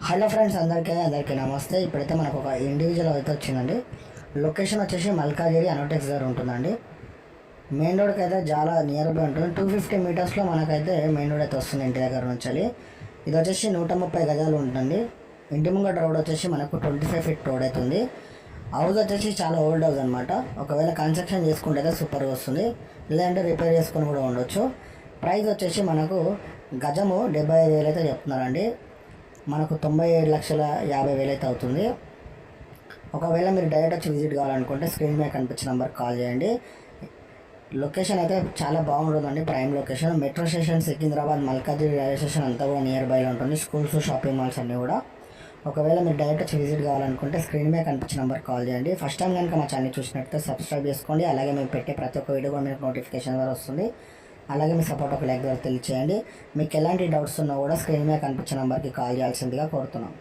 Hello friends, అందరికీ నమస్తే. ఇప్పుడైతే మనకు ఒక ఇండివిజువల్ అయితే వచ్చిందండి. లొకేషన్ వచ్చేసి మల్కాజిగిరి అనోటెక్స్ దగ్గర ఉంటుందండి. మెయిన్ రోడ్కి అయితే చాలా నియర్ బై ఉంటుంది. 250 మీటర్స్లో మనకైతే మెయిన్ రోడ్ అయితే వస్తుంది ఇంటి దగ్గర నుంచి. ఇది వచ్చేసి 130 గజాలు ఉంటుంది. ఇంటి ముంగట రోడ్ వచ్చేసి మనకు 25 ఫీట్ రోడ్ అవుతుంది. హౌస్ వచ్చేసి చాలా ఓల్డ్ హౌస్ అనమాట. ఒకవేళ కన్స్ట్రక్షన్ చేసుకుంటే అయితే సూపర్గా వస్తుంది, లేదంటే రిపేర్ చేసుకొని కూడా ఉండొచ్చు. ప్రైస్ వచ్చేసి మనకు గజము 75,000 అయితే చెప్తున్నారండి. మనకు 97,50,000 అయితే అవుతుంది. ఒకవేళ మీరు డైరెక్ట్ వచ్చి విజిట్ కావాలనుకుంటే స్క్రీన్ మీద కనిపించిన నెంబర్కి కాల్ చేయండి. లొకేషన్ అయితే చాలా బాగుంటుందండి. Prime location. Metro station Secunderabad, Malkajgiri railway station అంతా కూడా నియర్ బైలో ఉంటుంది. స్కూల్స్, షాపింగ్ మాల్స్ అన్నీ కూడా. ఒకవేళ మీరు డైరెక్ట్ వచ్చి విజిట్ కావాలనుకుంటే స్క్రీన్ మీద కనిపించిన నెంబర్కి కాల్ చేయండి. ఫస్ట్ టైం కనుక మా ఛానల్ చూసినట్లయితే సబ్స్క్రైబ్ చేసుకోండి. అలాగే మేము పెట్టే ప్రతి ఒక్క వీడియో కూడా మీకు నోటిఫికేషన్ ద్వారా వస్తుంది. అలాగే మీ సపోర్ట్ ఒక లైక్ ద్వారా తెలియచేయండి. మీకు ఎలాంటి డౌట్స్ ఉన్నా కూడా స్క్రీన్ మీద కనిపించిన నెంబర్కి కాల్ చేయాల్సిందిగా కోరుతున్నాం.